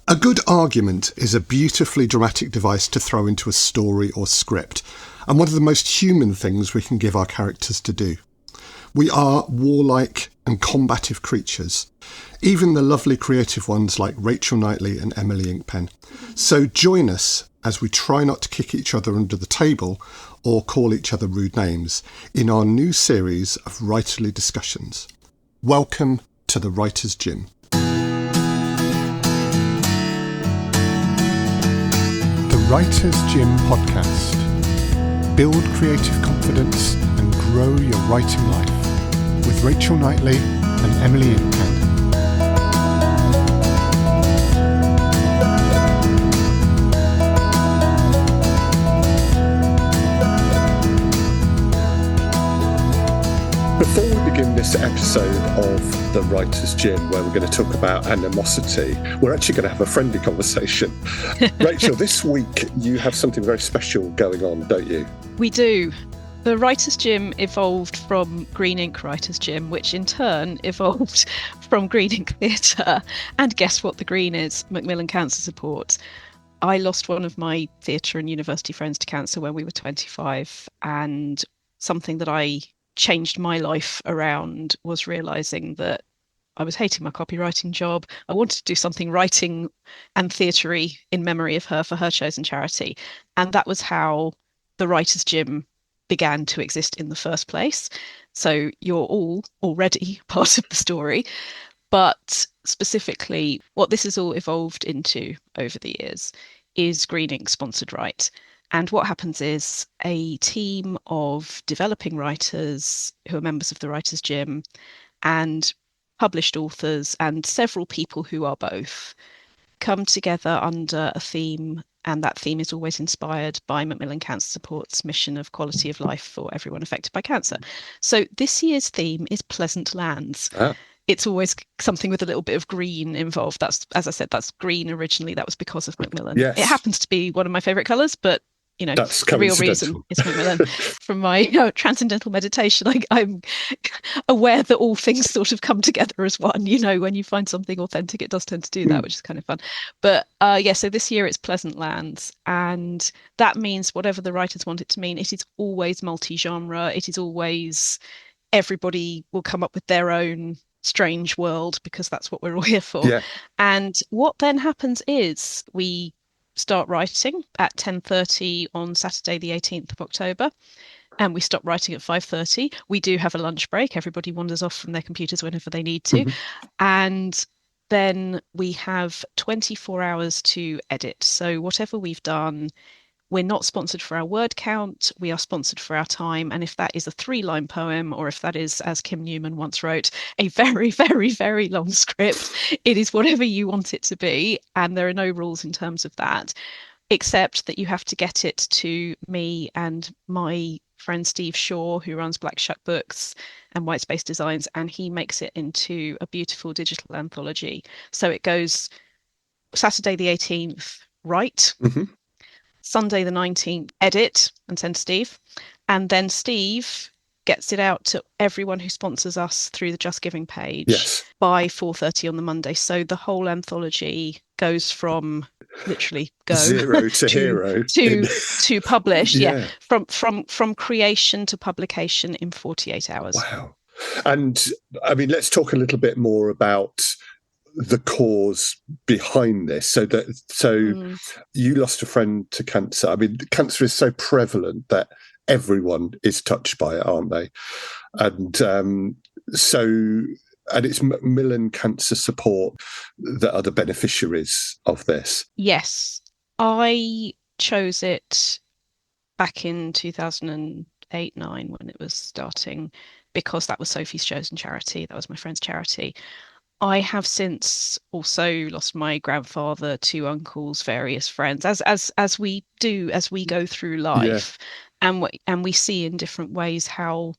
A good argument is a beautifully dramatic device to throw into a story or script, and one of the most human things we can give our characters to do. We are warlike and combative creatures, even the lovely creative ones like Rachel Knightley and Emily Inkpen. So join us as we try not to kick each other under the table or call each other rude names in our new series of writerly discussions. Welcome to the Writer's Gym. The Writer's Gym podcast. Build creative confidence and grow your writing life with Rachel Knightley and Emily Inkpen. Before we begin this episode of The Writer's Gym, where we're going to talk about animosity, we're actually going to have a friendly conversation. Rachel, this week you have something very special going on, don't you? We do. The Writer's Gym evolved from Green Ink Writer's Gym, which in turn evolved from Green Ink Theatre. And guess what the green is? Macmillan Cancer Support. I lost one of my theatre and university friends to cancer when we were 25, and something that I changed my life around was realising that I was hating my copywriting job. I wanted to do something writing and theatre-y in memory of her for her chosen charity. And that was how the Writer's Gym began to exist in the first place. So you're all already part of the story. But specifically, what this has all evolved into over the years is Green Ink Sponsored Write. And what happens is a team of developing writers who are members of the Writer's Gym and published authors and several people who are both come together under a theme, and that theme is always inspired by Macmillan Cancer Support's mission of quality of life for everyone affected by cancer. So this year's theme is Pleasant Lands. It's always something with a little bit of green involved. That's, as I said, that's green originally. That was because of Macmillan. Yes. It happens to be one of my favourite colours, but you know, that's the real reason is Macmillan. From my transcendental meditation, I'm aware that all things sort of come together as one. You know, when you find something authentic, it does tend to do that, which is kind of fun. But so this year it's Pleasant Lands, and that means whatever the writers want it to mean. It is always multi-genre. It is always everybody will come up with their own strange world, because that's what we're all here for. Yeah. And what then happens is we start writing at 10:30 on Saturday the 18th of October, and we stop writing at 5:30. We do have a lunch break. Everybody wanders off from their computers whenever they need to. And then we have 24 hours to edit. So whatever we've done, we're not sponsored for our word count, we are sponsored for our time. And if that is a 3-line poem, or if that is, as Kim Newman once wrote, a very, very, very long script, it is whatever you want it to be. And there are no rules in terms of that, except that you have to get it to me and my friend Steve Shaw, who runs Black Shuck Books and White Space Designs, and he makes it into a beautiful digital anthology. So it goes Saturday the 18th, write. Sunday the 19th, edit and send to Steve. And then Steve gets it out to everyone who sponsors us through the Just Giving page by 4:30 on the Monday. So the whole anthology goes from literally zero to hero to publish. From creation to publication in 48 hours. Wow. And I mean, let's talk a little bit more about the cause behind this. So you lost a friend to cancer. I mean, cancer is so prevalent that everyone is touched by it, aren't they? And it's Macmillan Cancer Support that are the beneficiaries of this. Yes, I chose it back in 2008-9 when it was starting, because that was Sophie's chosen charity. That was my friend's charity. I have since also lost my grandfather, 2 uncles, various friends, as we do as we go through life, and we see in different ways how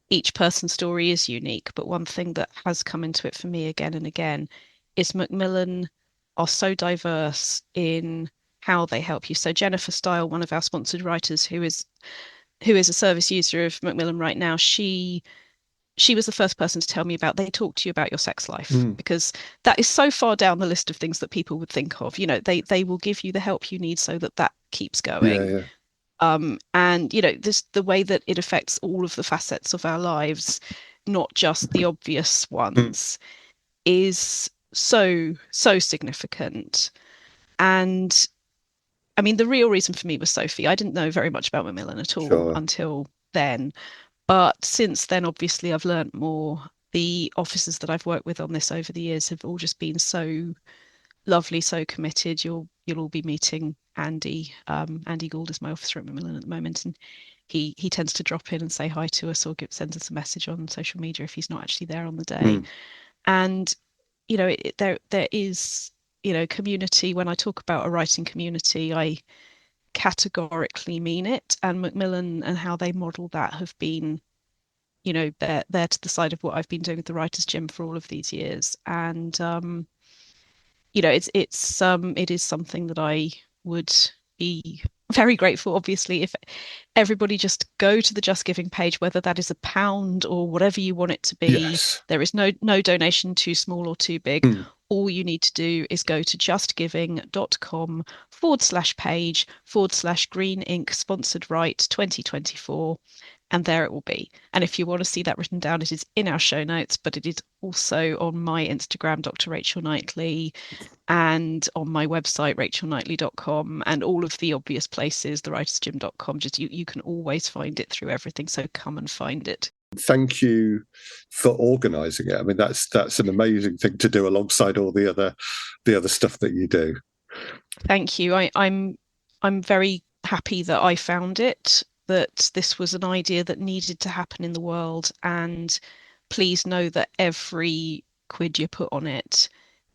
each person's story is unique. But one thing that has come into it for me again and again is Macmillan are so diverse in how they help you. So Jennifer Style, one of our sponsored writers, who is a service user of Macmillan right now, she she was the first person to tell me about, they talk to you about your sex life, because that is so far down the list of things that people would think of. They will give you the help you need so that keeps going. And this, the way that it affects all of the facets of our lives, not just the obvious ones, is so significant. And I mean, the real reason for me was Sophie. I didn't know very much about Macmillan at all until then. But since then, obviously, I've learned more. The officers that I've worked with on this over the years have all just been so lovely, so committed. You'll all be meeting Andy. Andy Gould is my officer at Macmillan at the moment, and he tends to drop in and say hi to us or send us a message on social media if he's not actually there on the day. And there is community. When I talk about a writing community, I categorically mean it. And Macmillan and how they model that have been, they're to the side of what I've been doing with the Writers' Gym for all of these years. And it is something that I would be very grateful, obviously, if everybody just go to the Just Giving page, whether that is £1 or whatever you want it to be. Yes. There is no donation too small or too big. All you need to do is go to justgiving.com/page/Green Ink Sponsored Write 2024, and there it will be. And if you want to see that written down, it is in our show notes, but it is also on my Instagram, Dr. Rachel Knightley, and on my website, rachelknightley.com, and all of the obvious places, thewritersgym.com. Just you can always find it through everything, so come and find it. Thank you for organising it. I mean, that's an amazing thing to do alongside all the other stuff that you do. Thank you. I'm very happy that I found it, that this was an idea that needed to happen in the world, and please know that every quid you put on it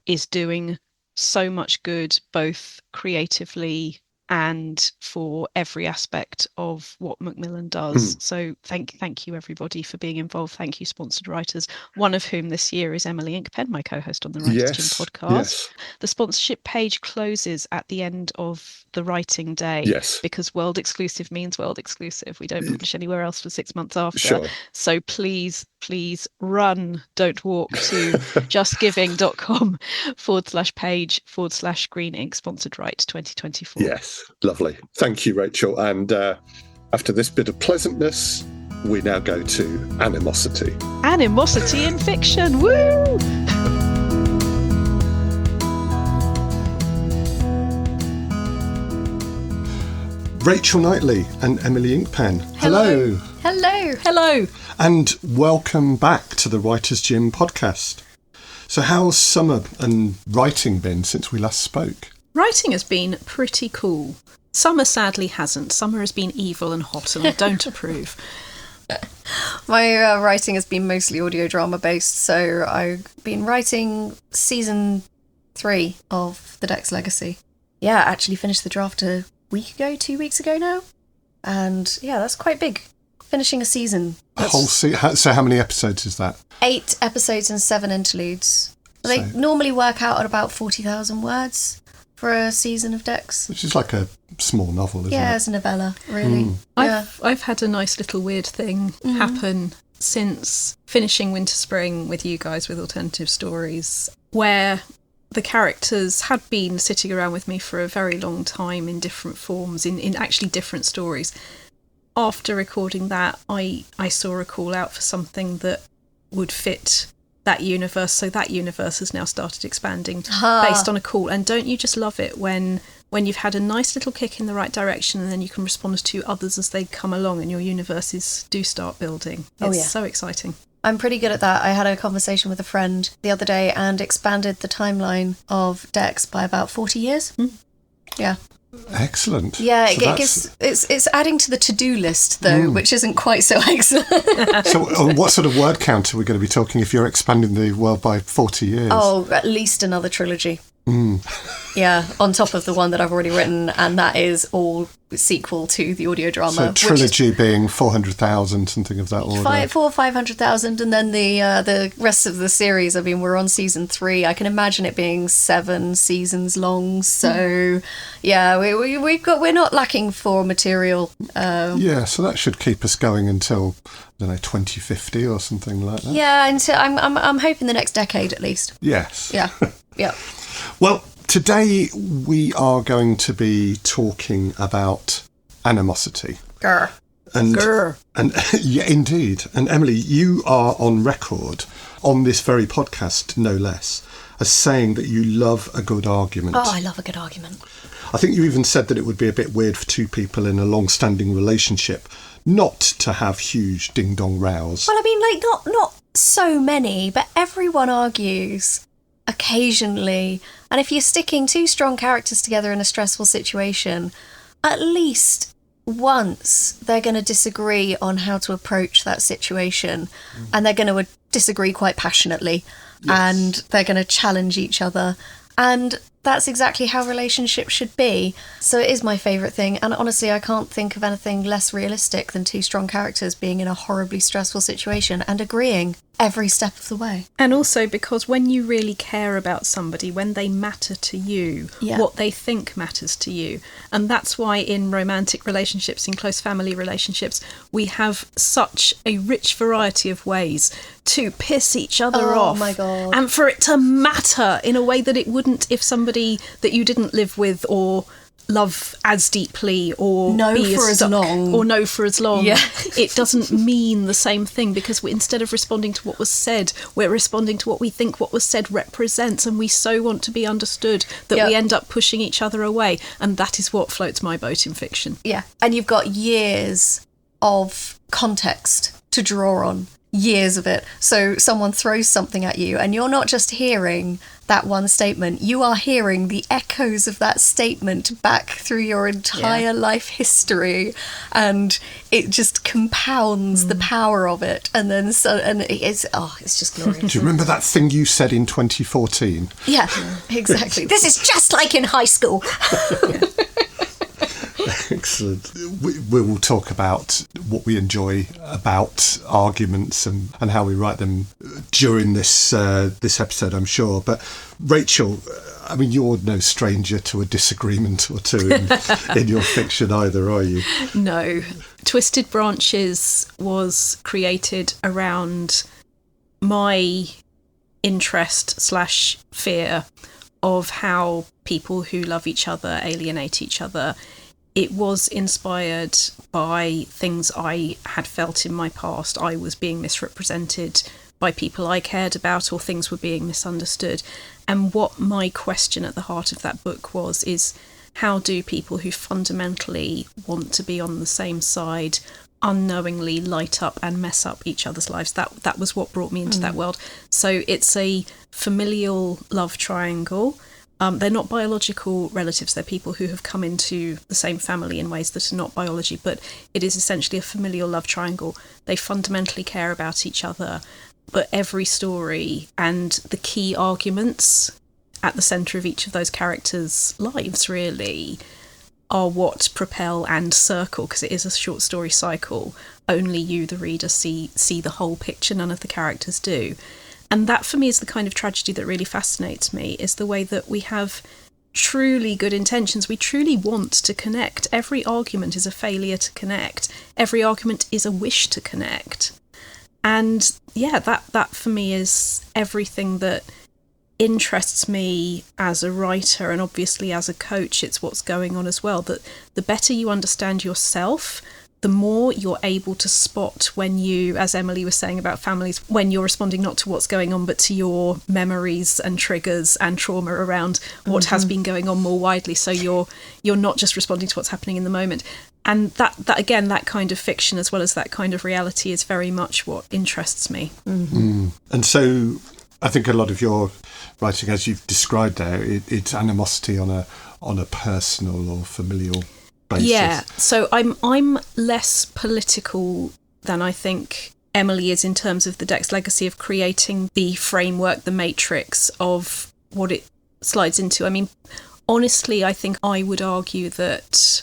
is doing so much good, both creatively and for every aspect of what Macmillan does. So thank you everybody for being involved. Thank you sponsored writers, one of whom this year is Emily Inkpen, my co-host on the Writers' Gym podcast. The sponsorship page closes at the end of the writing day, because world exclusive means world exclusive. We don't publish anywhere else for 6 months after. So please run, don't walk, to justgiving.com/page/Green Ink Sponsored Write 2024. Yes, lovely. Thank you, Rachel. And after this bit of pleasantness, we now go to Animosity. Animosity in fiction. Woo! Rachel Knightley and Emily Inkpen. Hello. Hello. And welcome back to the Writers' Gym podcast. So how's summer and writing been since we last spoke? Writing has been pretty cool. Summer sadly hasn't. Summer has been evil and hot, and I don't approve. My writing has been mostly audio drama based, so I've been writing season 3 of The Dex Legacy. Yeah, I actually finished the draft 2 weeks ago now. And yeah, that's quite big. Finishing a season. A whole season? So how many episodes is that? 8 episodes and 7 interludes. They normally work out at about 40,000 words for a season of Dex. Which is like a small novel, isn't it? Yeah, it's a novella, really. I've had a nice little weird thing happen since finishing Winter Spring with you guys with Alternative Stories, where the characters had been sitting around with me for a very long time in different forms, in actually different stories. After recording that, I saw a call out for something that would fit that universe, so that universe has now started expanding based on a call. And don't you just love it when you've had a nice little kick in the right direction, and then you can respond to others as they come along and your universes do start building? It's so exciting. I'm pretty good at that. I had a conversation with a friend the other day and expanded the timeline of Dex by about 40 years. Yeah. Excellent. Yeah, it's adding to the to-do list, though, which isn't quite so excellent. So what sort of word count are we going to be talking if you're expanding the world by 40 years? Oh, at least another trilogy. Yeah, on top of the one that I've already written, and that is all sequel to the audio drama. So trilogy being 400,000, something of that order. 500,000, and then the rest of the series. I mean, we're on season 3. I can imagine it being 7 seasons long. So, yeah, we're not lacking for material. Yeah, so that should keep us going until, I don't know, 2050 or something like that. Yeah, until I'm hoping the next decade at least. Yes. Yeah. Yeah. Well, today we are going to be talking about animosity. Grr. And, Grr. and yeah, indeed. And Emily, you are on record on this very podcast, no less, as saying that you love a good argument. Oh, I love a good argument. I think you even said that it would be a bit weird for two people in a long-standing relationship not to have huge ding-dong rows. Well, I mean, like, not so many, but everyone argues occasionally. And if you're sticking 2 strong characters together in a stressful situation, at least once they're going to disagree on how to approach that situation, and they're going to disagree quite passionately. Yes. And they're going to challenge each other, and that's exactly how relationships should be. So it is my favourite thing, and honestly I can't think of anything less realistic than 2 strong characters being in a horribly stressful situation and agreeing every step of the way. And also because when you really care about somebody, when they matter to you, what they think matters to you. And that's why in romantic relationships, in close family relationships, we have such a rich variety of ways to piss each other off. Oh my God. And for it to matter in a way that it wouldn't if somebody that you didn't live with or love as deeply or know be for as as long. or know for as long. Yeah. It doesn't mean the same thing, because instead of responding to what was said, we're responding to what we think what was said represents, and we so want to be understood that we end up pushing each other away, and that is what floats my boat in fiction. Yeah, and you've got years of context to draw on. Years of it. So someone throws something at you and you're not just hearing that one statement, you are hearing the echoes of that statement back through your entire life history, and it just compounds the power of it. And then it's just glorious. Do you remember that thing you said in 2014? Yeah, exactly. This is just like in high school. Excellent. We will talk about what we enjoy about arguments and how we write them during this episode, I'm sure. But Rachel, I mean, you're no stranger to a disagreement or two in your fiction either, are you? No. Twisted Branches was created around my interest/fear of how people who love each other alienate each other. It was inspired by things I had felt in my past. I was being misrepresented by people I cared about, or things were being misunderstood. And what my question at the heart of that book is how do people who fundamentally want to be on the same side unknowingly light up and mess up each other's lives? That was what brought me into that world. So it's a familial love triangle. They're not biological relatives, they're people who have come into the same family in ways that are not biology, but it is essentially a familial love triangle. They fundamentally care about each other, but every story and the key arguments at the centre of each of those characters' lives really are what propel and circle, because it is a short story cycle. Only you, the reader, see the whole picture, none of the characters do. And that, for me, is the kind of tragedy that really fascinates me, is the way that we have truly good intentions. We truly want to connect. Every argument is a failure to connect. Every argument is a wish to connect. And yeah, that for me is everything that interests me as a writer, and obviously as a coach, it's what's going on as well. That the better you understand yourself, the more you're able to spot when you, as Emily was saying about families, when you're responding not to what's going on, but to your memories and triggers and trauma around what has been going on more widely. So you're not just responding to what's happening in the moment. And that again, that kind of fiction as well as that kind of reality is very much what interests me. And so I think a lot of your writing, as you've described there, it's animosity on a personal or familial basis. Yeah, so I'm less political than I think Emily is in terms of the Dex legacy of creating the framework, the matrix of what it slides into. I mean, honestly, I think I would argue that,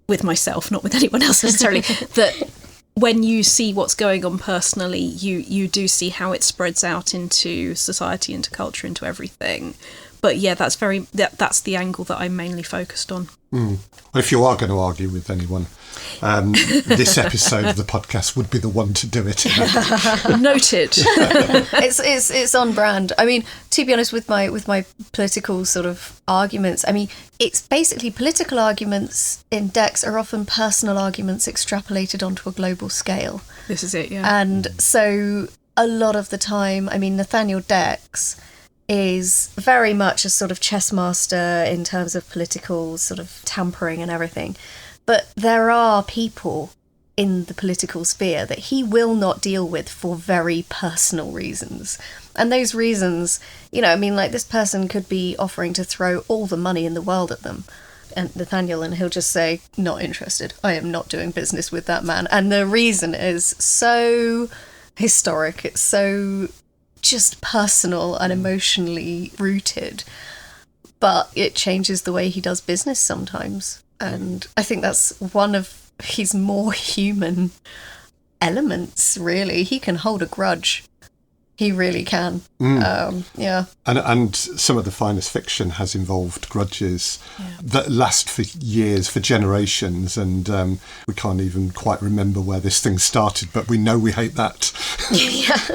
with myself, not with anyone else necessarily, that when you see what's going on personally, you do see how it spreads out into society, into culture, into everything. But yeah, that's the angle that I'm mainly focused on. Well, if you are going to argue with anyone, this episode of the podcast would be the one to do it. Noted. It's on brand. I mean, to be honest, with my political sort of arguments, I mean, it's basically political arguments in decks are often personal arguments extrapolated onto a global scale. This is it, yeah. And so a lot of the time, I mean, Nathaniel Dex is very much a sort of chess master in terms of political sort of tampering and everything. But there are people in the political sphere that he will not deal with for very personal reasons. And those reasons, you know, I mean, like, this person could be offering to throw all the money in the world at them. And Nathaniel, and he'll just say, not interested. I am not doing business with that man. And the reason is so historic. It's so just personal and emotionally rooted. But it changes the way he does business sometimes. And I think that's one of his more human elements, really. He can hold a grudge. He really can. Yeah. And some of the finest fiction has involved grudges that last for years, for generations, and we can't even quite remember where this thing started, but we know we hate that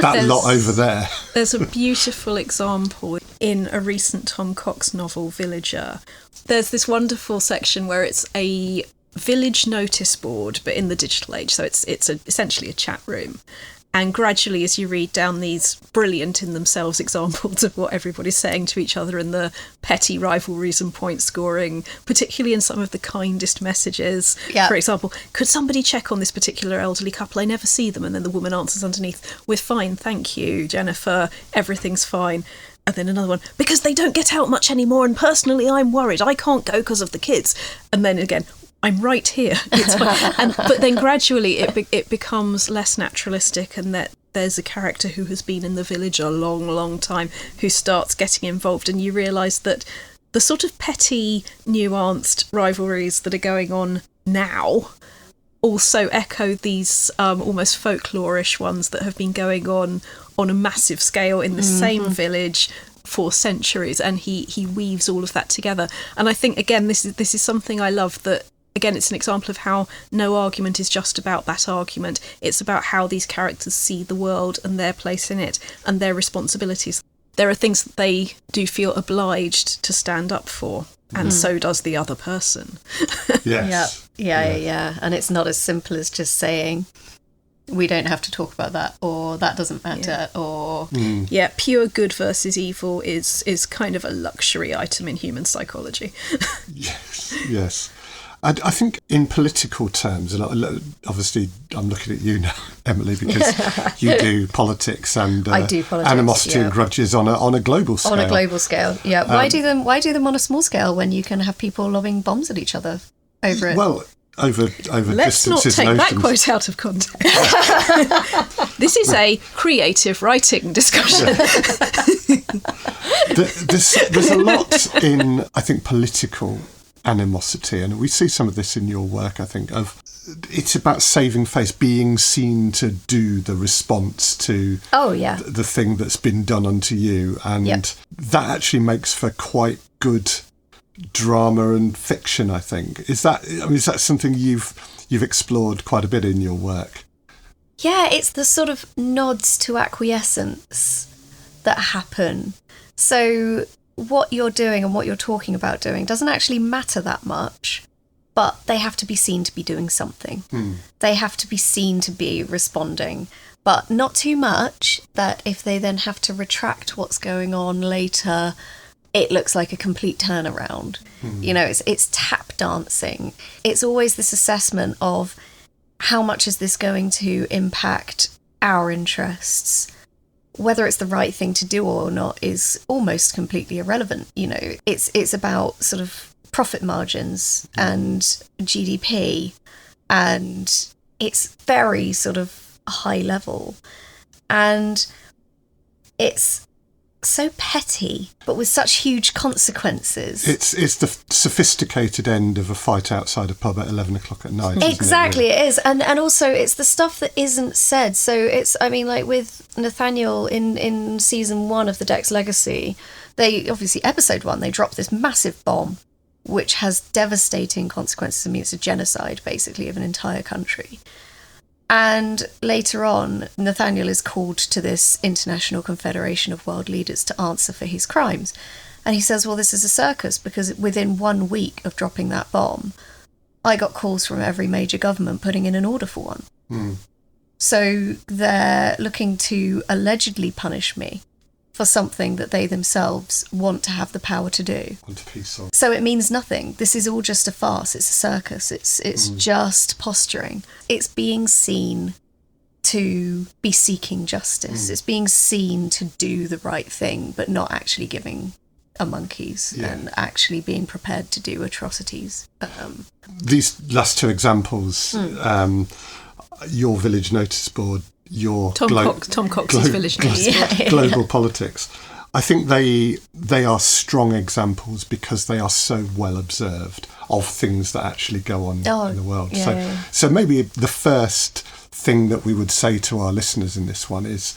that lot over there. There's a beautiful example in a recent Tom Cox novel, Villager. There's this wonderful section where it's a village notice board, but in the digital age, so it's essentially a chat room. And gradually, as you read down these brilliant in themselves examples of what everybody's saying to each other and the petty rivalries and point scoring, particularly in some of the kindest messages. Yeah. For example, could somebody check on this particular elderly couple? I never see them. And then the woman answers underneath, we're fine, thank you, Jennifer, everything's fine. And then another one, because they don't get out much anymore, and personally I'm worried, I can't go because of the kids. And then again, I'm right here. It's fine. But then gradually it becomes less naturalistic, and that there's a character who has been in the village a long, long time who starts getting involved, and you realise that the sort of petty, nuanced rivalries that are going on now also echo these almost folklorish ones that have been going on a massive scale in the same village for centuries, and he weaves all of that together. And I think, again, this is something I love, that again, it's an example of how no argument is just about that argument. It's about how these characters see the world and their place in it and their responsibilities. There are things that they do feel obliged to stand up for, and so does the other person. Yes. Yeah. And it's not as simple as just saying, we don't have to talk about that, or that doesn't matter, or... Yeah, pure good versus evil is kind of a luxury item in human psychology. Yes. I think in political terms, and obviously I'm looking at you now, Emily, because you do politics and I do politics, animosity and grudges on a global scale. On a global scale, yeah. Why do them on a small scale when you can have people lobbing bombs at each other over it? Well, over Let's not distances take and that oceans. quote out of context. This is a creative writing discussion. There's a lot in, I think, political animosity, and we see some of this in your work, I think, of it's about saving face, being seen to do the response to the thing that's been done unto you, and that actually makes for quite good drama and fiction, I think. Is that something you've explored quite a bit in your work? Yeah, it's the sort of nods to acquiescence that happen. So what you're doing and what you're talking about doing doesn't actually matter that much, but they have to be seen to be doing something. They have to be seen to be responding, but not too much that if they then have to retract what's going on later, it looks like a complete turnaround. You know, it's tap dancing. It's always this assessment of how much is this going to impact our interests. Whether it's the right thing to do or not is almost completely irrelevant. You know, it's about sort of profit margins and GDP, and it's very sort of high level. And it's so petty, but with such huge consequences. It's the sophisticated end of a fight outside a pub at 11 o'clock at night. Exactly, isn't it, really? it is. And also it's the stuff that isn't said. So it's, I mean, like with Nathaniel in season 1 of The Dex Legacy, they obviously, episode 1, they drop this massive bomb which has devastating consequences. I mean, it's a genocide basically of an entire country. And later on, Nathaniel is called to this International Confederation of World Leaders to answer for his crimes. And he says, well, this is a circus, because within 1 week of dropping that bomb, I got calls from every major government putting in an order for one. Mm. So they're looking to allegedly punish me for something that they themselves want to have the power to do. Want a piece of. So it means nothing. This is all just a farce. It's a circus. It's just posturing. It's being seen to be seeking justice. It's being seen to do the right thing, but not actually giving a monkeys and actually being prepared to do atrocities. These last 2 examples, your village notice board, your Tom Cox's village notice. Global politics. I think they are strong examples because they are so well observed of things that actually go on in the world. So maybe the first thing that we would say to our listeners in this one is,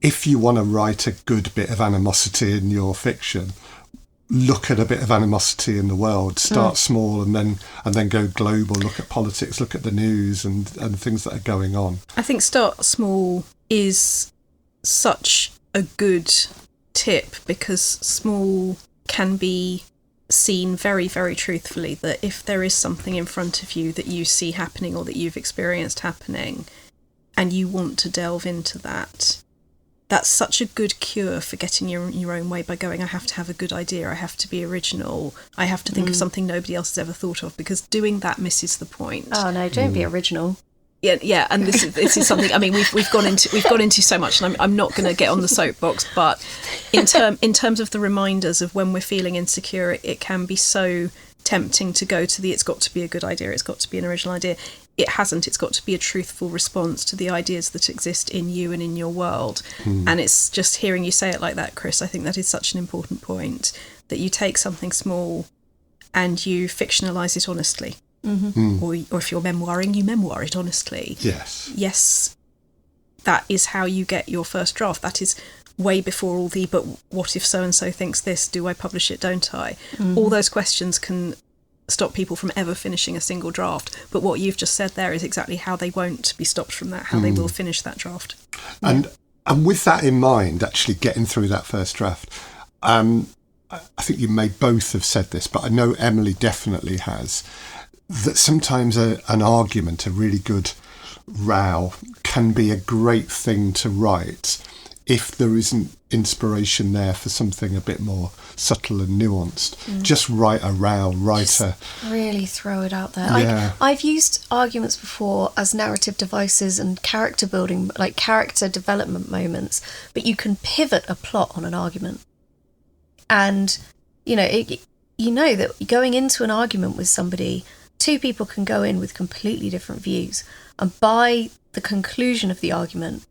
if you want to write a good bit of animosity in your fiction, look at a bit of animosity in the world. Start small and then go global. Look at politics, look at the news and things that are going on. I think start small is such a good tip, because small can be seen very, very truthfully, that if there is something in front of you that you see happening or that you've experienced happening and you want to delve into that, that's such a good cure for getting your own way, by going, I have to have a good idea, I have to be original, I have to think of something nobody else has ever thought of, because doing that misses the point. Oh no, don't be original. Yeah, and this is something. I mean, we've gone into so much, and I'm not going to get on the soapbox. But in terms of the reminders of when we're feeling insecure, it can be so tempting to go to it's got to be a good idea, it's got to be an original idea. It hasn't. It's got to be a truthful response to the ideas that exist in you and in your world. And it's just hearing you say it like that, Chris. I think that is such an important point, that you take something small and you fictionalise it honestly. Or if you're memoiring, you memoir it honestly. Yes, that is how you get your first draft. That is way before all the, but what if so-and-so thinks this? Do I publish it, don't I? All those questions can stop people from ever finishing a single draft. But what you've just said there is exactly how they won't be stopped from that, how they will finish that draft. And with that in mind, actually getting through that first draft, I think you may both have said this, but I know Emily definitely has, that sometimes an argument, a really good row, can be a great thing to write if there isn't inspiration there for something a bit more subtle and nuanced. Just write a row, really throw it out there. I've used arguments before as narrative devices and character building, like character development moments, but you can pivot a plot on an argument. And, you know that going into an argument with somebody, 2 people can go in with completely different views, and by the conclusion of the argument,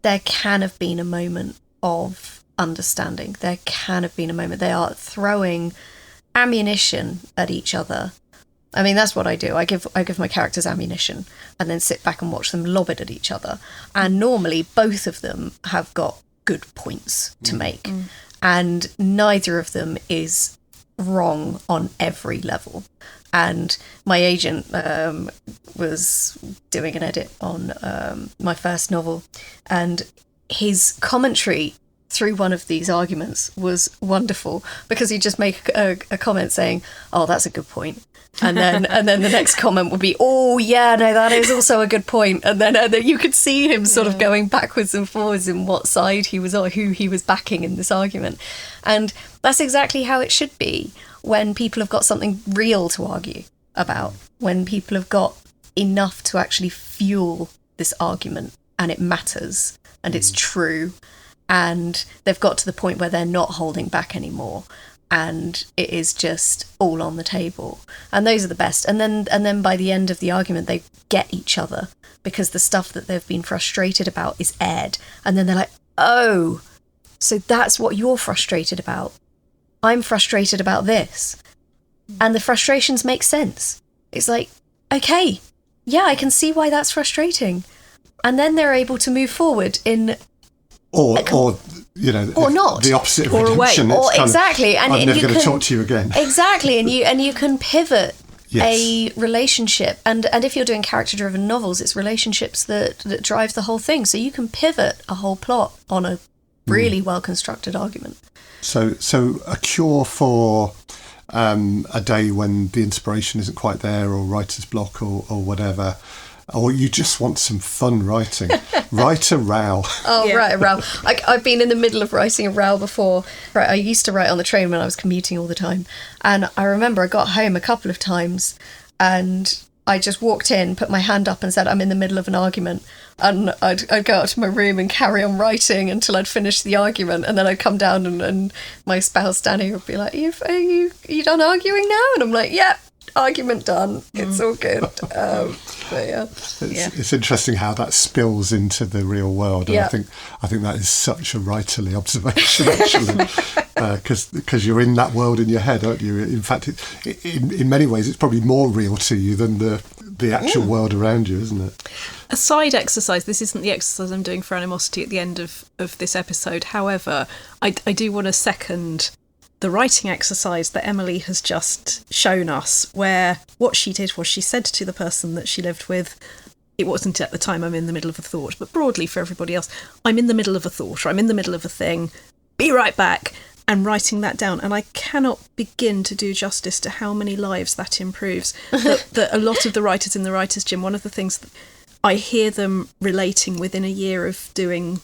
there can have been a moment of understanding. There can have been a moment. They are throwing ammunition at each other. I mean, that's what I do. I give my characters ammunition and then sit back and watch them lob it at each other. And normally both of them have got good points to make. And neither of them is wrong on every level. And my agent was doing an edit on my first novel, and his commentary through one of these arguments was wonderful, because he'd just make a comment saying, "Oh, that's a good point," and then the next comment would be, "Oh yeah, no, that is also a good point," and then you could see him sort of going backwards and forwards in what side he was on, who he was backing in this argument. And that's exactly how it should be when people have got something real to argue about, when people have got enough to actually fuel this argument and it matters and it's true, and they've got to the point where they're not holding back anymore and it is just all on the table. And those are the best. And then by the end of the argument, they get each other, because the stuff that they've been frustrated about is aired, and then they're like, oh, So that's what you're frustrated about. I'm frustrated about this. And the frustrations make sense. It's like, okay, yeah, I can see why that's frustrating. And then they're able to move forward in... Or you know, or not, the opposite of or redemption. Or It's kind exactly, of, and I'm never you going to can, talk to you again. Exactly, and you can pivot Yes. a relationship, and if you're doing character-driven novels, it's relationships that drive the whole thing. So you can pivot a whole plot on a really well-constructed argument. So a cure for a day when the inspiration isn't quite there, or writer's block, or whatever. Or you just want some fun writing. Write a row. Oh, Yeah. Write a row. I've been in the middle of writing a row before. Right, I used to write on the train when I was commuting all the time. And I remember I got home a couple of times and I just walked in, put my hand up and said, I'm in the middle of an argument. And I'd go up to my room and carry on writing until I'd finished the argument. And then I'd come down and my spouse Danny would be like, are you done arguing now? And I'm like, yeah. Argument done. It's all good. But yeah, It's interesting how that spills into the real world. And Yeah. I think that is such a writerly observation, actually, because you're in that world in your head, aren't you? In fact, in many ways, it's probably more real to you than the actual world around you, isn't it? A side exercise, this isn't the exercise I'm doing for Animosity at the end of this episode. However, I do want to second the writing exercise that Emily has just shown us, where what she did was she said to the person that she lived with, it wasn't at the time, I'm in the middle of a thought, but broadly for everybody else, I'm in the middle of a thought, or I'm in the middle of a thing, be right back, and writing that down. And I cannot begin to do justice to how many lives that improves. that a lot of the writers in the Writers' Gym, one of the things that I hear them relating within a year of doing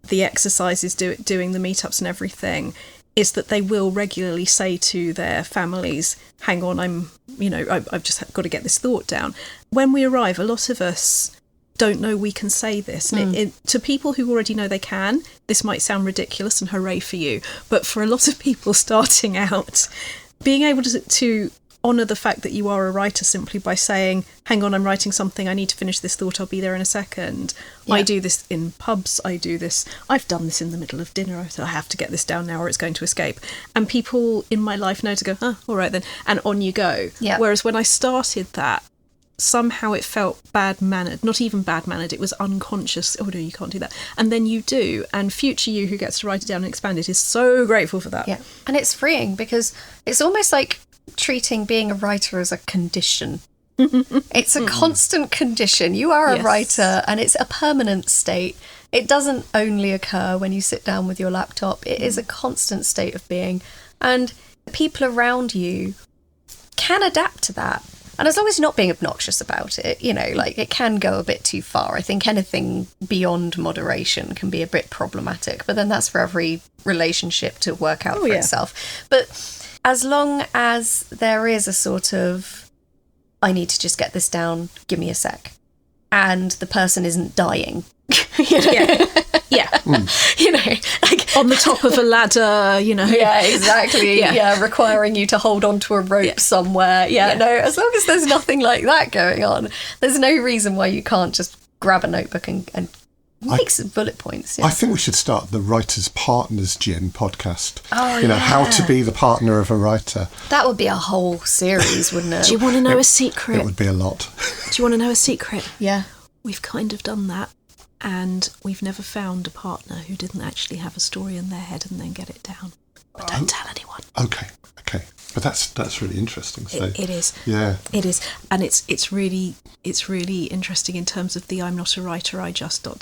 the exercises, doing the meetups and everything, is that they will regularly say to their families, hang on, I've just got to get this thought down. When we arrive, a lot of us don't know we can say this. And to people who already know they can, this might sound ridiculous and hooray for you. But for a lot of people starting out, being able to honour the fact that you are a writer simply by saying, hang on, I'm writing something, I need to finish this thought, I'll be there in a second. Yeah. I do this in pubs, I've done this in the middle of dinner, I have to get this down now or it's going to escape. And people in my life know to go, all right then, and on you go. Yeah. Whereas when I started that, somehow it felt bad-mannered, not even bad-mannered, it was unconscious. Oh no, you can't do that. And then you do, and future you who gets to write it down and expand it is so grateful for that. Yeah, and it's freeing because it's almost like treating being a writer as a condition. It's a constant condition. You are a writer and it's a permanent state. It doesn't only occur when you sit down with your laptop. It is a constant state of being, and people around you can adapt to that. And as long as you're not being obnoxious about it, like it can go a bit too far. I think anything beyond moderation can be a bit problematic, but then that's for every relationship to work out for itself. But as long as there is a sort of, I need to just get this down, give me a sec, and the person isn't dying, like on the top of a ladder, Yeah, exactly. Requiring you to hold onto a rope somewhere. No, as long as there's nothing like that going on, there's no reason why you can't just grab a notebook and make some bullet points. I think we should start the Writers' Partners Gym podcast. Oh, how to be the partner of a writer. That would be a whole series, wouldn't it? Do you want to know a secret? It would be a lot. Do you want to know a secret? Yeah. We've kind of done that, and we've never found a partner who didn't actually have a story in their head and then get it down. But don't tell anyone. Okay. But that's really interesting. So, it is. Yeah. It is. And it's really interesting in terms of the I'm not a writer, I just ... But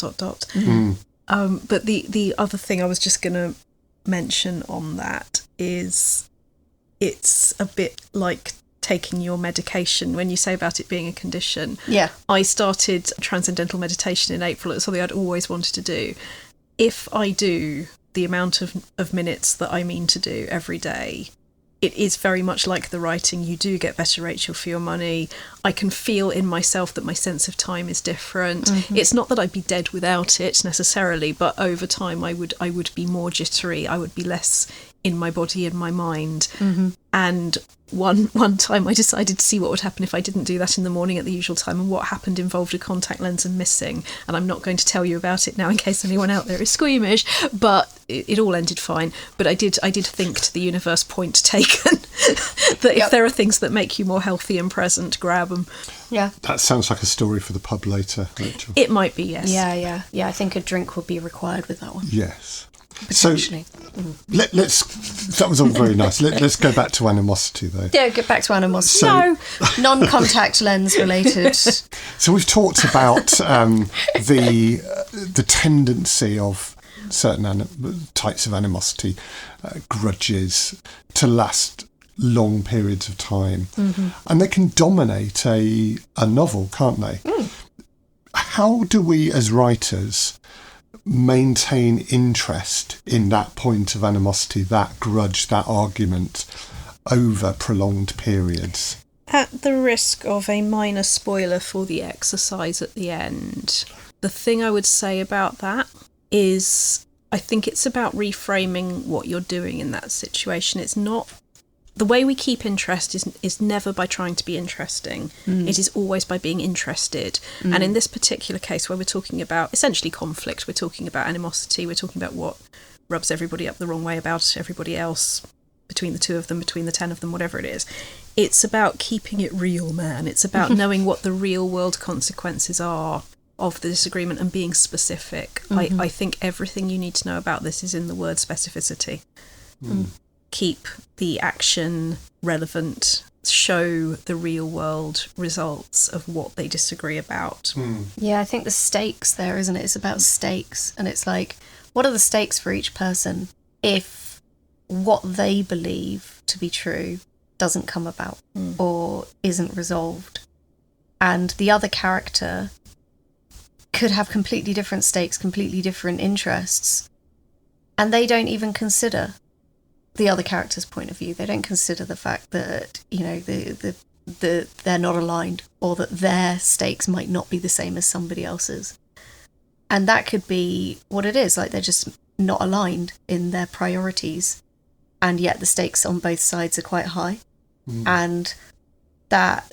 the other thing I was just going to mention on that is it's a bit like taking your medication when you say about it being a condition. Yeah. I started transcendental meditation in April. It's something I'd always wanted to do. If I do the amount of minutes that I mean to do every day, it is very much like the writing. You do get better Rachel for your money. I can feel in myself that my sense of time is different. Mm-hmm. It's not that I'd be dead without it necessarily, but over time I would be more jittery. I would be less in my body and my mind. And one time I decided to see what would happen if I didn't do that in the morning at the usual time, and what happened involved a contact lens and missing, and I'm not going to tell you about it now in case anyone out there is squeamish, but it all ended fine. But I did think to the universe, point taken, that if there are things that make you more healthy and present, grab them. Yeah. That sounds like a story for the pub later, Rachel. It might be, yes. Yeah, I think a drink would be required with that one. Yes. Potentially. So that was all very nice. Let's go back to Animosity, though. Yeah, get back to Animosity. No, non-contact lens related. So we've talked about the tendency of certain types of animosity, grudges, to last long periods of time, and they can dominate a novel, can't they? How do we, as writers, maintain interest in that point of animosity, that grudge, that argument over prolonged periods? At the risk of a minor spoiler for the exercise at the end, the thing I would say about that is I think it's about reframing what you're doing in that situation. It's not... The way we keep interest is never by trying to be interesting. It is always by being interested. And in this particular case, where we're talking about essentially conflict, we're talking about animosity, we're talking about what rubs everybody up the wrong way about everybody else, between the two of them, between the 10 of them, whatever it is. It's about keeping it real, man. It's about knowing what the real world consequences are of the disagreement and being specific. I think everything you need to know about this is in the word specificity. Keep the action relevant, show the real world results of what they disagree about. Yeah, I think the stakes there, isn't it? It's about stakes. And it's like, what are the stakes for each person if what they believe to be true doesn't come about or isn't resolved? And the other character could have completely different stakes, completely different interests, and they don't even consider the other character's point of view. They don't consider the fact that, you know, they're not aligned, or that their stakes might not be the same as somebody else's. And that could be what it is, like they're just not aligned in their priorities, and yet the stakes on both sides are quite high. And that,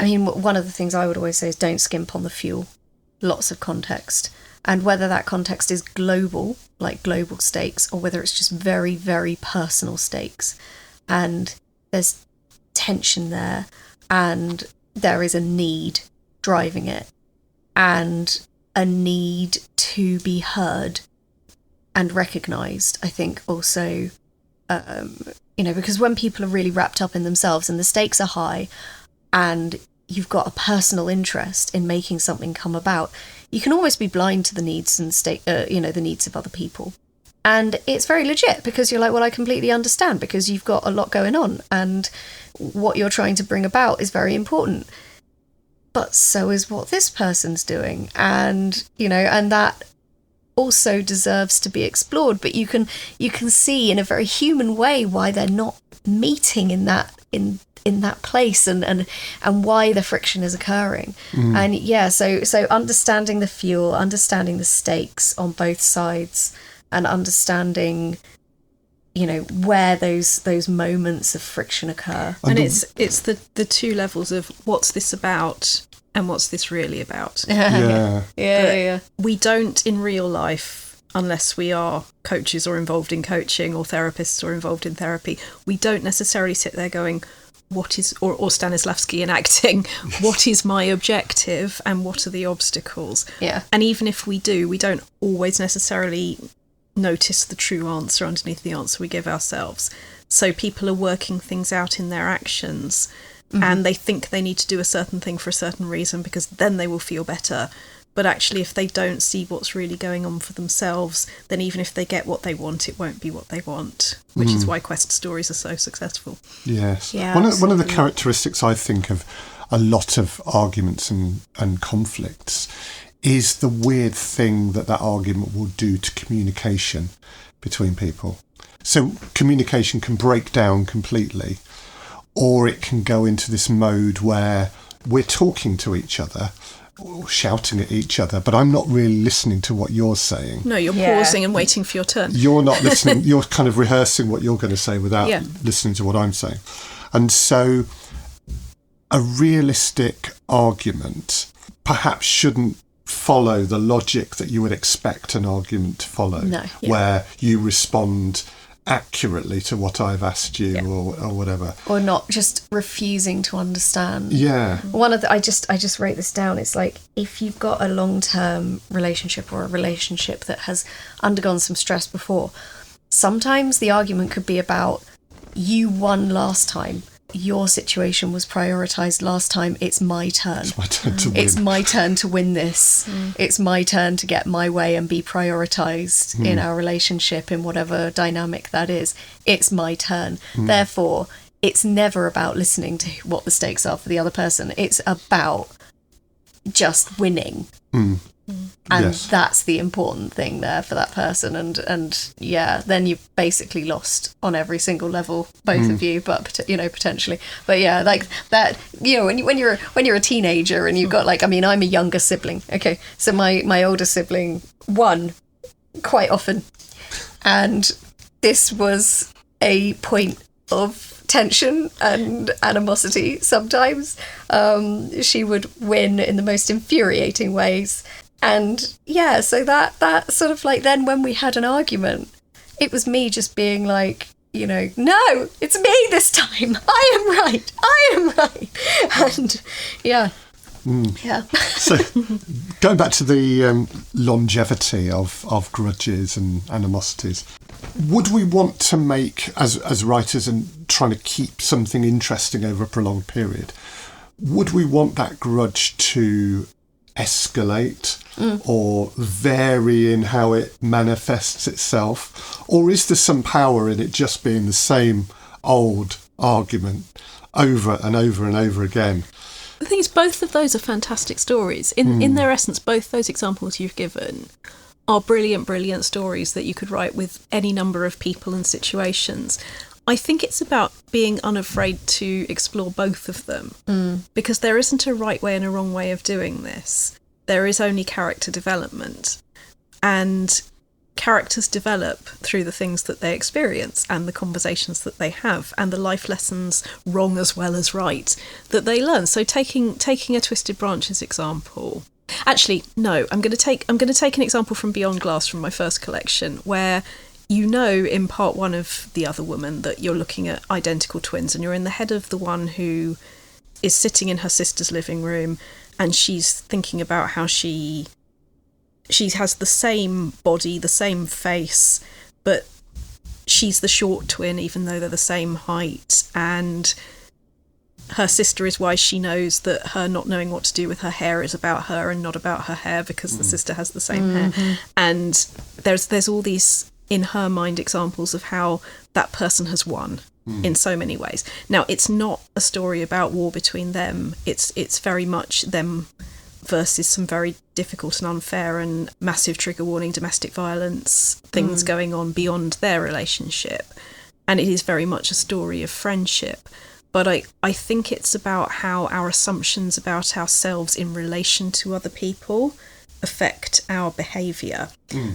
I mean, one of the things I would always say is don't skimp on the fuel. Lots of context. And whether that context is global, like global stakes, or whether it's just very, very personal stakes. And there's tension there, and there is a need driving it, and a need to be heard and recognised, I think, also, you know, because when people are really wrapped up in themselves and the stakes are high, and you've got a personal interest in making something come about, you can almost be blind to the needs and the needs of other people. And it's very legit, because you're like, well, I completely understand, because you've got a lot going on and what you're trying to bring about is very important. But so is what this person's doing. And, you know, and that also deserves to be explored. But you can see in a very human way why they're not meeting in that place, and why the friction is occurring. And yeah, so understanding the fuel, understanding the stakes on both sides, and understanding, you know, where those moments of friction occur. And it's the two levels of what's this about and what's this really about. Yeah. We don't in real life, unless we are coaches or involved in coaching, or therapists or involved in therapy, we don't necessarily sit there going, what is, or Stanislavski in acting, what is my objective and what are the obstacles? Yeah. And even if we do, we don't always necessarily notice the true answer underneath the answer we give ourselves. So people are working things out in their actions, and they think they need to do a certain thing for a certain reason, because then they will feel better. But actually, if they don't see what's really going on for themselves, then even if they get what they want, it won't be what they want, which is why quest stories are so successful. Yes. Yeah, One of the characteristics I think of a lot of arguments and conflicts is the weird thing that argument will do to communication between people. So communication can break down completely, or it can go into this mode where we're talking to each other, or shouting at each other, but I'm not really listening to what you're saying. No, you're pausing and waiting for your turn. You're not listening. You're kind of rehearsing what you're going to say without listening to what I'm saying. And so a realistic argument perhaps shouldn't follow the logic that you would expect an argument to follow, where you respond accurately to what I've asked you or whatever, or not just refusing to understand. One of the I just wrote this down. It's like, if you've got a long-term relationship or a relationship that has undergone some stress before, sometimes the argument could be about, you won last time, your situation was prioritised last time, it's my turn. It's my turn to win. It's my turn to win this. It's my turn to get my way and be prioritised in our relationship, in whatever dynamic that is. It's my turn. Therefore, it's never about listening to what the stakes are for the other person. It's about just winning. And that's the important thing there for that person. And then you've basically lost on every single level, both of you, but potentially. But like that, when you're a teenager and you've got, like, I mean, I'm a younger sibling. Okay, so my older sibling won quite often, and this was a point of tension and animosity sometimes. She would win in the most infuriating ways. And so that sort of, like, then when we had an argument, it was me just being like, no, it's me this time. I am right. And So going back to the longevity of grudges and animosities, would we want to make, as writers and trying to keep something interesting over a prolonged period, would we want that grudge to escalate or vary in how it manifests itself? Or is there some power in it just being the same old argument over and over and over again? The thing is, both of those are fantastic stories. In their essence, both those examples you've given are brilliant stories that you could write with any number of people and situations. I think it's about being unafraid to explore both of them, because there isn't a right way and a wrong way of doing this. There is only character development, and characters develop through the things that they experience and the conversations that they have and the life lessons, wrong as well as right, that they learn. So taking a Twisted Branches example. Actually, no, I'm going to take an example from Beyond Glass from my first collection, where in part one of The Other Woman that you're looking at identical twins, and you're in the head of the one who is sitting in her sister's living room, and she's thinking about how she has the same body, the same face, but she's the short twin even though they're the same height, and her sister is why she knows that her not knowing what to do with her hair is about her and not about her hair, because the sister has the same hair. And there's all these, in her mind, examples of how that person has won in so many ways. Now, it's not a story about war between them. It's very much them versus some very difficult and unfair and massive trigger warning domestic violence things going on beyond their relationship. And it is very much a story of friendship. But I think it's about how our assumptions about ourselves in relation to other people affect our behaviour.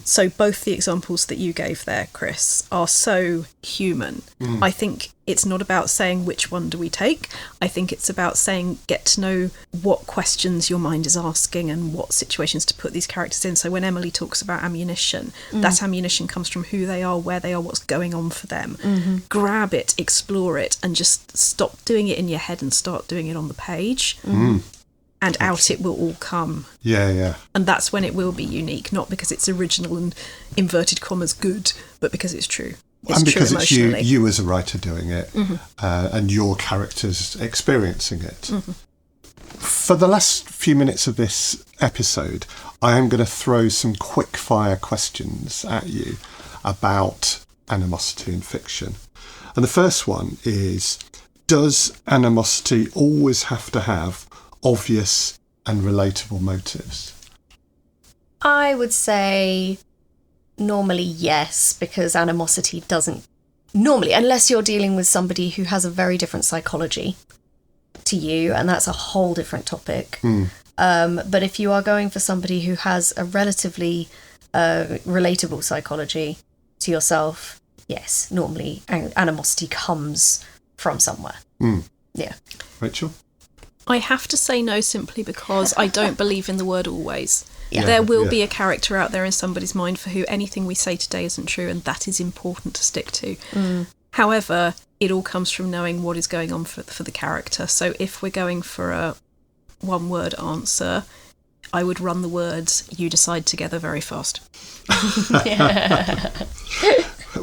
So both the examples that you gave there, Chris, are so human. I think it's not about saying which one do we take. I think it's about saying, get to know what questions your mind is asking and what situations to put these characters in. So when Emily talks about ammunition, that ammunition comes from who they are, where they are, what's going on for them. Grab it, explore it, and just stop doing it in your head and start doing it on the page. And out it will all come. Yeah. And that's when it will be unique, not because it's original and inverted commas good, but because it's true. And because it's you as a writer doing it, and your characters experiencing it. For the last few minutes of this episode, I am going to throw some quick fire questions at you about animosity in fiction. And the first one is, does animosity always have to have obvious and relatable motives? I would say normally yes, because animosity doesn't normally, unless you're dealing with somebody who has a very different psychology to you, and that's a whole different topic. But if you are going for somebody who has a relatively relatable psychology to yourself, yes, normally animosity comes from somewhere. Yeah. Rachel? I have to say no simply because I don't believe in the word always. Yeah. There will be a character out there in somebody's mind for who anything we say today isn't true, and that is important to stick to. However, it all comes from knowing what is going on for the character. So if we're going for a one-word answer, I would run the words "you decide together" very fast.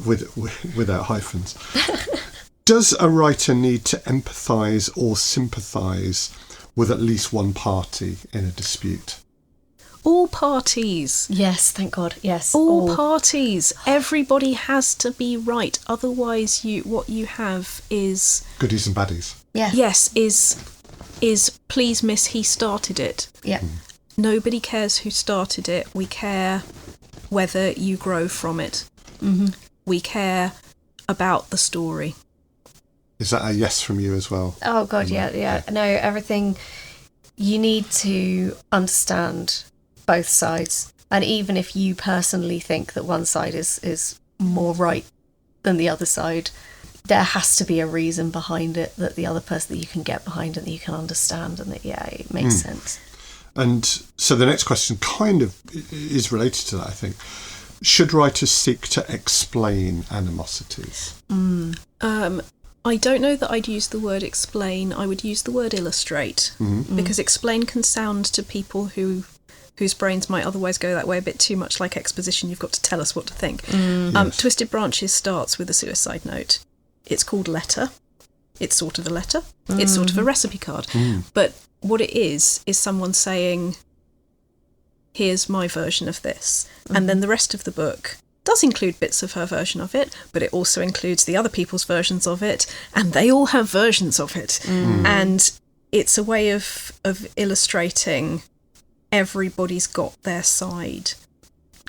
Without hyphens. Does a writer need to empathise or sympathise with at least one party in a dispute? All parties. Yes, thank God. Yes. All parties. Everybody has to be right. Otherwise, what you have is Goodies and baddies. Yeah. yes is please miss, he started it. Yeah. Nobody cares who started it. We care whether you grow from it. We care about the story. Is that a yes from you as well? Oh God, yeah. No, everything. You need to understand both sides, and even if you personally think that one side is more right than the other side, there has to be a reason behind it, that the other person, that you can get behind it, that you can understand, and that it makes sense. And so the next question kind of is related to that, I think. Should writers seek to explain animosities? I don't know that I'd use the word explain. I would use the word illustrate, because explain can sound to people whose brains might otherwise go that way a bit too much like exposition. You've got to tell us what to think. Yes. Twisted Branches starts with a suicide note. It's called letter. It's sort of a letter. It's sort of a recipe card. But what it is someone saying, here's my version of this. And then the rest of the book does include bits of her version of it, but it also includes the other people's versions of it, and they all have versions of it. And it's a way of illustrating everybody's got their side.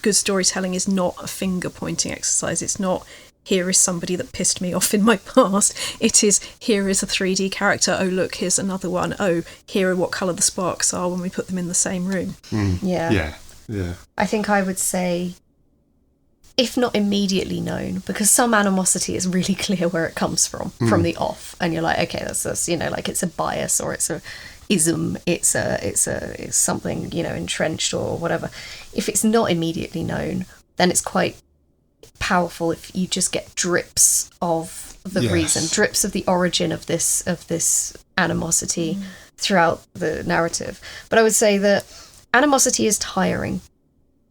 Good storytelling is not a finger-pointing exercise. It's not, here is somebody that pissed me off in my past. It is, here is a 3D character. Oh, look, here's another one. Oh, here are what colour the sparks are when we put them in the same room. Yeah. I think I would say, if not immediately known, because some animosity is really clear where it comes from the off, and you're like, okay, that's like it's a bias, or it's a ism, it's something entrenched or whatever. If it's not immediately known, then it's quite powerful if you just get drips of the reason, drips of the origin of this animosity throughout the narrative. But I would say that animosity is tiring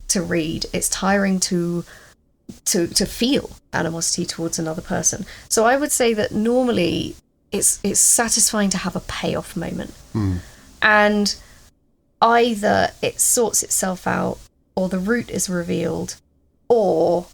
to read. It's tiring to feel animosity towards another person. So I would say that normally it's satisfying to have a payoff moment. And either it sorts itself out, or the root is revealed, or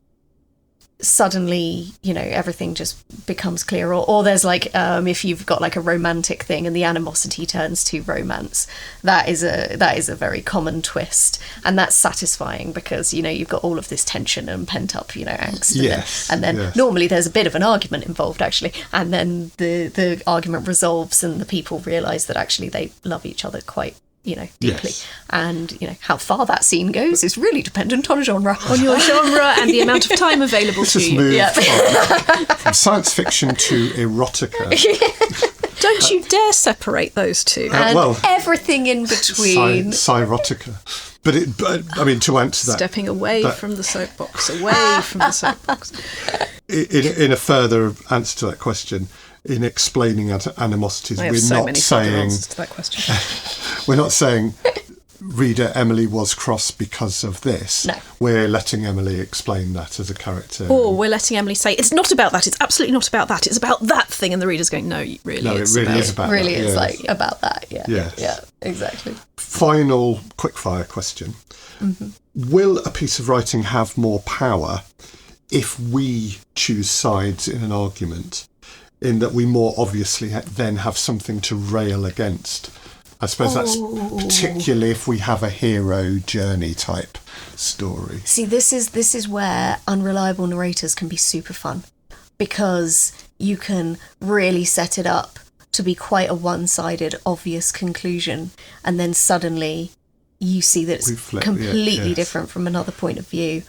suddenly everything just becomes clear, or there's like if you've got like a romantic thing and the animosity turns to romance, that is a very common twist, and that's satisfying because you've got all of this tension and pent up angst, and then normally there's a bit of an argument involved actually, and then the argument resolves and the people realize that actually they love each other quite deeply. And how far that scene goes is really dependent on genre, And the amount of time available to you. From science fiction to erotica. Don't you dare separate those two. And everything in between. Cyrotica. But I mean, to answer that, stepping away from the soapbox, in a further answer to that question, in explaining animosities, I have so many further answers to that question. We're not saying, reader, Emily was cross because of this. No. We're letting Emily explain that as a character. Or we're letting Emily say, it's not about that, it's absolutely not about that, it's about that thing, and the reader's going, no, it really is about that. Really is like about that, Yeah, exactly. Final quickfire question. Will a piece of writing have more power if we choose sides in an argument, in that we more obviously then have something to rail against? I suppose that's particularly if we have a hero journey type story. See, this is where unreliable narrators can be super fun, because you can really set it up to be quite a one-sided, obvious conclusion, and then suddenly you see that it's completely different from another point of view,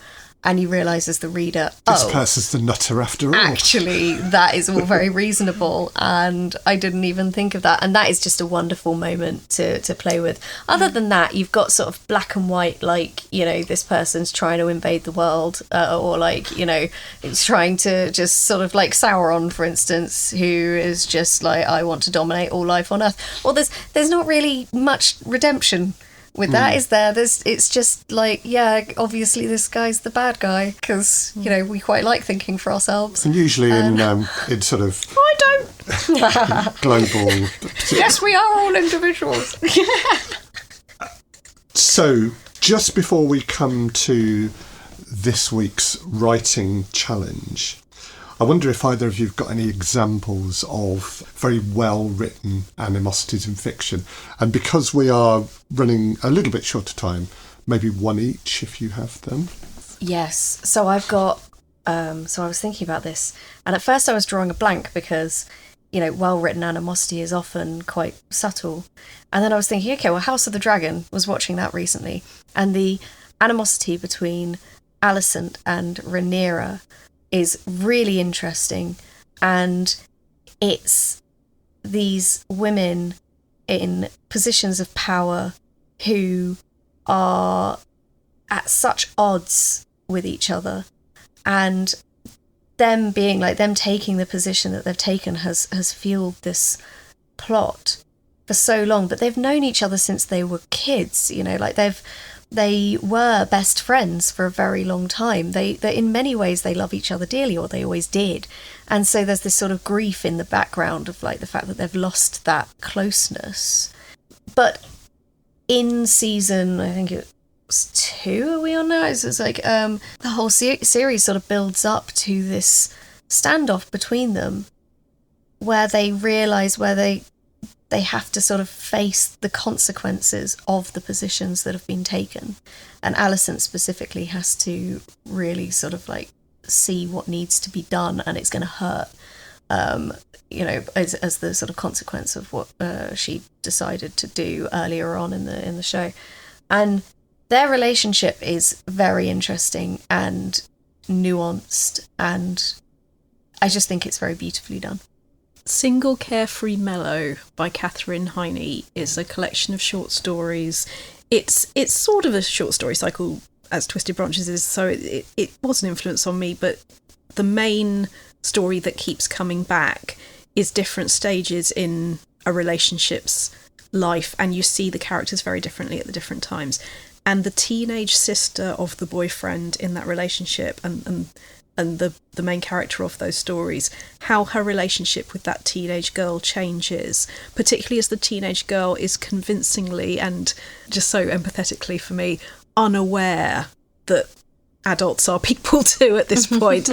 and you realise as the reader, this person's the nutter after all. Actually, that is all very reasonable, and I didn't even think of that. And that is just a wonderful moment to play with. Other than that, you've got sort of black and white, like, you know, this person's trying to invade the world, or like, you know, it's trying to just sort of like Sauron, for instance, who is just like, I want to dominate all life on Earth. Well, there's not really much redemption with that, is there? It's just like, yeah, obviously this guy's the bad guy, because, you know, we quite like thinking for ourselves. And usually in sort of... I don't! global... Yes, we are all individuals. So, just before we come to this week's writing challenge, I wonder if either of you have got any examples of very well-written animosities in fiction. And because we are running a little bit short of time, maybe one each if you have them. Yes. So I've got... so I was thinking about this. And at first I was drawing a blank because, you know, well-written animosity is often quite subtle. And then I was thinking, okay, well, House of the Dragon, was watching that recently. And the animosity between Alicent and Rhaenyra is really interesting, and it's these women in positions of power who are at such odds with each other, and them being like, them taking the position that they've taken has fueled this plot for so long. But they've known each other since they were kids, you know, like they were best friends for a very long time. They in many ways they love each other dearly, or they always did. And so there's this sort of grief in the background of like the fact that they've lost that closeness. But in season, I think it was 2, are we on now? It's like the whole series sort of builds up to this standoff between them, where they realise where they have to sort of face the consequences of the positions that have been taken. And Alicent specifically has to really sort of like see what needs to be done, and it's going to hurt, you know, as the sort of consequence of what she decided to do earlier on in the show. And their relationship is very interesting and nuanced, and I just think it's very beautifully done. Single Carefree Mellow by Catherine Heine is a collection of short stories. It's sort of a short story cycle as Twisted Branches is, so it was an influence on me, but the main story that keeps coming back is different stages in a relationship's life, and you see the characters very differently at the different times. And the teenage sister of the boyfriend in that relationship, and the main character of those stories, how her relationship with that teenage girl changes, particularly as the teenage girl is convincingly and just so empathetically for me unaware that adults are people too at this point.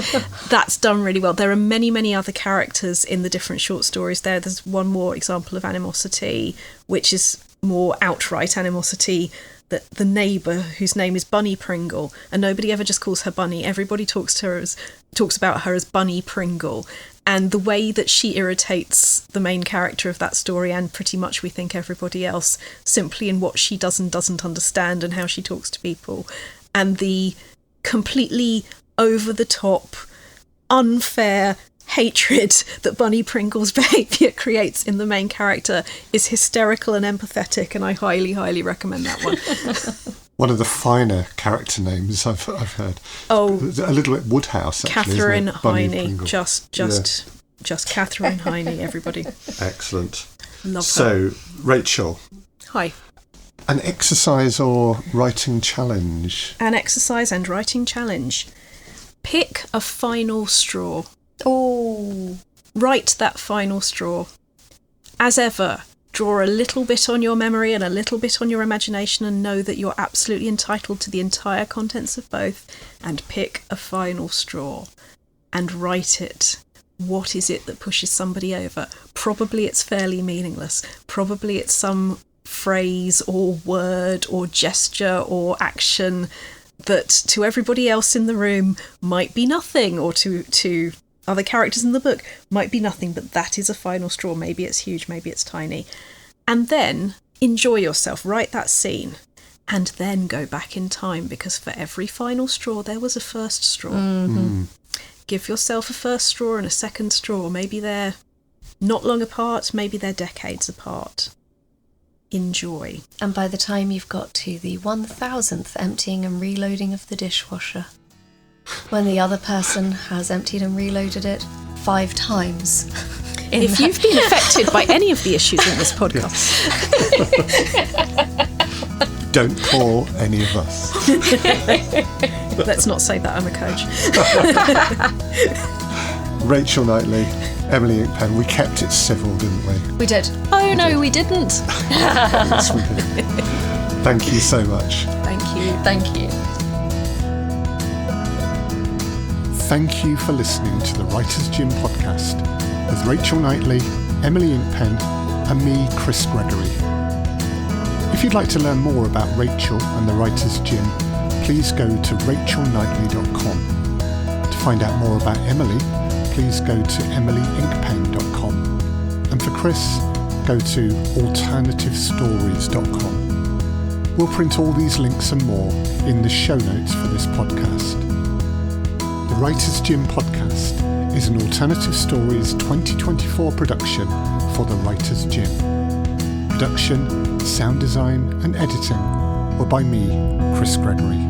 That's done really well. There are many other characters in the different short stories there. There's one more example of animosity, which is more outright animosity, that the neighbour whose name is Bunny Pringle, and nobody ever just calls her Bunny. Everybody talks about her as Bunny Pringle, and the way that she irritates the main character of that story, and pretty much we think everybody else, simply in what she does and doesn't understand and how she talks to people, and the completely over the top, unfair hatred that Bunny Pringle's behaviour creates in the main character is hysterical and empathetic, and I highly recommend that one. One of the finer character names I've heard. Oh, a little bit Woodhouse, actually. Catherine Heine. Just Catherine Heine, everybody. Excellent. Love her. So, Rachel. Hi. An exercise or writing challenge? An exercise and writing challenge. Pick a final straw. Oh, Write that final straw. As ever, draw a little bit on your memory and a little bit on your imagination, and know that you're absolutely entitled to the entire contents of both, and pick a final straw and write it. What is it that pushes somebody over? Probably it's fairly meaningless. Probably it's some phrase or word or gesture or action that to everybody else in the room might be nothing, or to other characters in the book might be nothing, but that is a final straw. Maybe it's huge, maybe it's tiny. And then enjoy yourself, write that scene, and then go back in time, because for every final straw there was a first straw. Give yourself a first straw and a second straw. Maybe they're not long apart, maybe they're decades apart. Enjoy. And by the time you've got to the 1000th emptying and reloading of the dishwasher, when the other person has emptied and reloaded it 5 times. If you've been affected by any of the issues in this podcast, don't call any of us. let's not say that, I'm a coach. Rachel Knightley, Emily Inkpen, we kept it civil, didn't we? We did. Oh no, we didn't. Yes, we did. Thank you so much. Thank you. Thank you. Thank you for listening to the Writers' Gym podcast with Rachel Knightley, Emily Inkpen, and me, Chris Gregory. If you'd like to learn more about Rachel and the Writers' Gym, please go to rachelknightley.com. To find out more about Emily, please go to emilyinkpen.com. And for Chris, go to alternativestories.com. We'll print all these links and more in the show notes for this podcast. The Writers' Gym podcast is an Alternative Stories 2024 production for the Writers' Gym. Production, sound design and editing were by me, Chris Gregory.